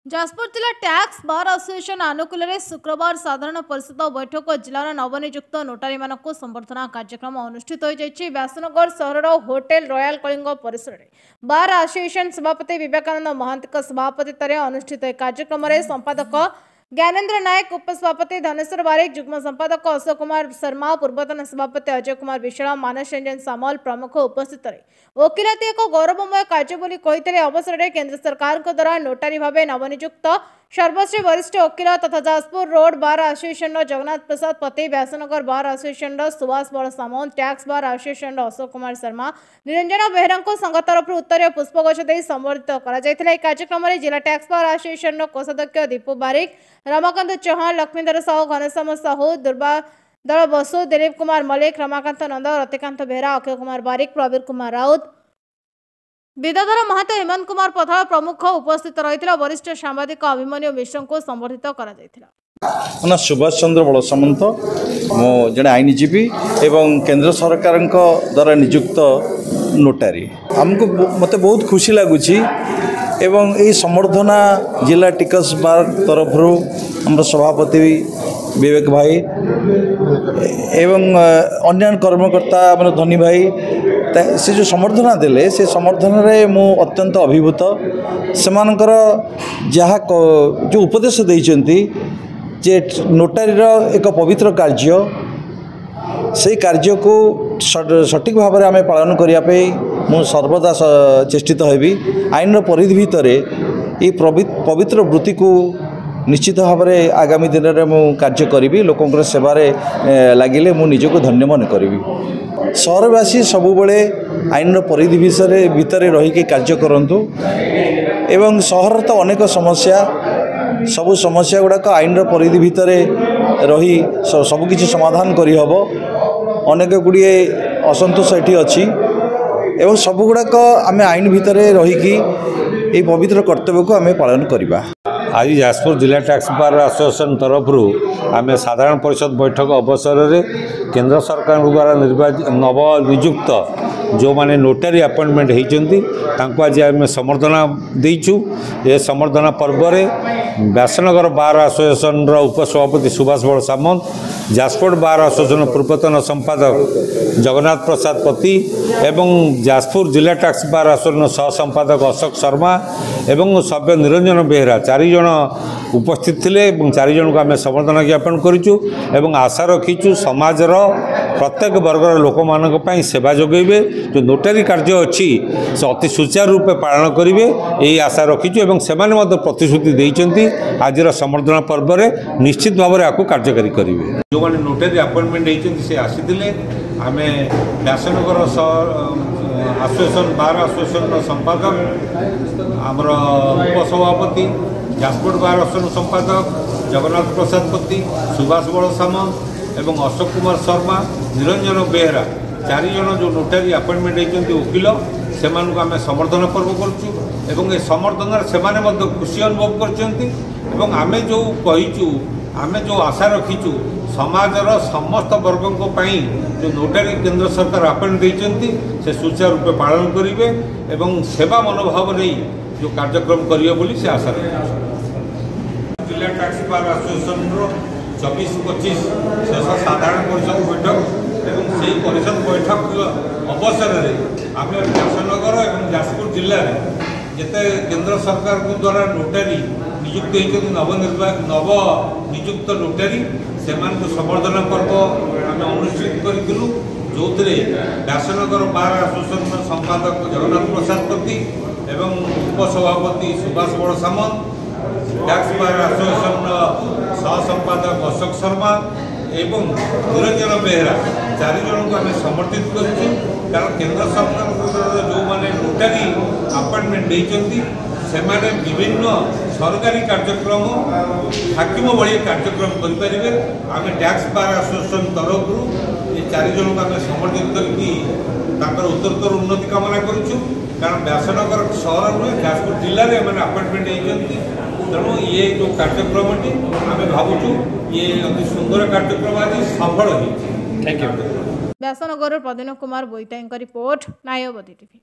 जाजपुर जिला tax bar association आनुकूल में शुक्रवार साधारण परिषद बैठक जिलार नवनियुक्त नोटारी मानक संबर्धना कार्यक्रम अनुष्ठित हो जाइछि। व्यासनगर सहर होटेल रॉयल कलिंग परिसर में बार एसोसिएशन सभापति विवेकानंद महांती सभापतित्व में अनुष्ठित कार्यक्रम में संपादक ज्ञानेन्द्र नायक, उपसभापति धनेश्वर बारिक, जुग्म संपादक अशोक कुमार शर्मा, पूर्वतन सभापति अजय कुमार विशाल, मानस रंजन सामल प्रमुख उपस्थित रहे। वकिलाती एक गौरवमय कार्य बोली कही अवसर में केंद्र सरकार द्वारा नोटारी भाव नवनियुक्त सर्वश्री वरिष्ठ वकिल तथा Jajpur road bar association Jagannath Prasad Pati, Vyasanagar bar association Subhash Bada Samant, tax bar association Ashok Kumar Sharma, Niranjan Behera संघ तरफ उत्तर पुष्पगछ दे संबर्धित कर कार्यक्रम में जिला टैक्स बार एसोसिएशन कोषाध्यक्ष दीपू बारिक, रमाकांत चौहान, लक्ष्मीधर साहू, घनश्याम साहू, दुर्बादल बसु, दिलीप कुमार मल्लिक, रमाकांत नंद, रतिकांत बेहरा, अक्षय कुमार बारिक, प्रवीर कुमार राउत, विद्याधर महतो, हेमंत कुमार पथाल प्रमुख उपस्थित रही। वरिष्ठ सांबादिक अभिमन्यु मिश्र को संबर्धित कर सुभाष चंद्र बड़ सामंत मो जड़े आईनजीवी एवं केंद्र सरकार द्वारा नियुक्त नोटारी आमको मत बहुत खुशी लगुच एवं यही संबर्धना जिला टिकस बार तरफ आम सभापति विवेक भाई एवं अन्य कर्मकर्ता आम धनी भाई से जो संबर्धना देले से संबर्धना रे मु अत्यंत अभिभूत से जहाँ जो उपदेश देइचंती जे नोटारी एक पवित्र कार्य से कार्य को सठिक भाव में आम पालन करने मु सर्वदा चेष्टित हेबी। आईन परिधि भितर ये पवित्र वृत्ति को निश्चित भाव में आगामी दिन में मु कार्य करी लोकों सेवारे लगिले मु निजको धन्य मन करी। सहरवासी सबुबले आईन परिधि भितर रही कार्य करंतु एवं सहर तो अनेक समस्या सबु समस्या गुड़ाक आईन परिधि भितर रही सबकि समाधान करहब। अनेक गुड़िए असंतोष ये अच्छी एवं सबुगुड़ाक आम आईन भितर रही पवित्र कर्तव्य को आम पालन करवा। आज जाजपुर जिला टैक्स बार एसोसिएशन तरफ आम साधारण परिषद बैठक अवसर में केंद्र सरकार द्वारा नवनियुक्त जो माने नोटारी अपॉइंटमेंट होती आज आम संबर्धना देचु। ये संबर्धना पर्व में व्यासनगर बार एसोसिएशन उपसभापति सुभाष बड़ सामंत, जाजपुर बार एसोसिएशन पूर्वतन संपादक जगन्नाथ प्रसाद पति एवं जाजपुर जिला टैक्स बार एसोसिएशन सह संपादक अशोक शर्मा एवं सभ्य निरंजन बेहरा 4 जन उपस्थित थे। 4 जन को आम संबर्धना ज्ञापन करूँ एवं आशा रखीचु समाजर प्रत्येक वर्गर लोक मान सेवा जोगेबे। जो नोटारी कार्य अच्छी से अति सुचारू रूपे पालन करेंगे यही आशा रखीचु एवं सेमाने मध्य प्रतिश्रुति देइचंती आज संबर्धना पर्व में निश्चित भाव में आपको कार्यकारी करेंगे। जो मैंने नोटारी अपॉइंटमेंट होती से आसीथिले आम व्यासनगर एसोसिएशन बार एसोसिएशन संपादक आमर उपसभापति जाजपुर बार एसोसिएशन संपादक जगन्नाथ प्रसाद पति, सुभाष बड़ सामंत एवं अशोक कुमार शर्मा, निरंजन बेहरा 4 जन जो नोटारी अपॉइंटमेंट होती वकिल से आम संबर्धना पर्व करूँ। ये संबर्धना से खुशी अनुभव कर आम जो कहीचु आम जो आशा रखीचु समाजर समस्त वर्गों जो नोटारी केंद्र सरकार अपॉइंट देइचंती से सुचारू रूपे पालन करेंगे एवं सेवा मनोभाव नहीं जो कार्यक्रम करिए बोली से आशा रखी। जिला टैक्स बार एसोसिएशन 24-25 शेष साधारण परिषद बैठक एवं से परिषद बैठक अवसर में आम व्यासनगर और जाजपुर जिले में जिते केंद्र सरकार द्वारा नोटारी नियुक्त होती नव नियुक्त नोटारी से संबर्धना पर्व आम अनुष्ठित करूँ जो व्यासनगर बार एसोसिएशन संपादक जगन्नाथ प्रसाद पति एवं उपसभापति Subhash Bada Samant, tax bar association सह संपादक अशोक शर्मा एवं निरंजन बेहरा 4 जन को आम समर्थित करूँ। कारण केंद्र सरकार जो मैंने नोटारी अपॉइंटमेंट देइचंती से विभिन्न सरकारी कार्यक्रम हाकिम भाई कार्यक्रम करेंगे। आम टैक्स बार एसोसिएशन तरफ ये 4 जन को आम समर्थित कर उत्तरोत्तर उन्नति कामना करूँ। कारण व्यासनगर सहर नुहे जाजपुर जिले में अपॉइंटमेंट होती तेणु ये जो कार्यक्रम आम भावुँ ये अति सुंदर कार्यक्रम आज सफल हो। व्यासनगर प्रदीन कुमार बोईताई रिपोर्ट, नायबदी टीवी।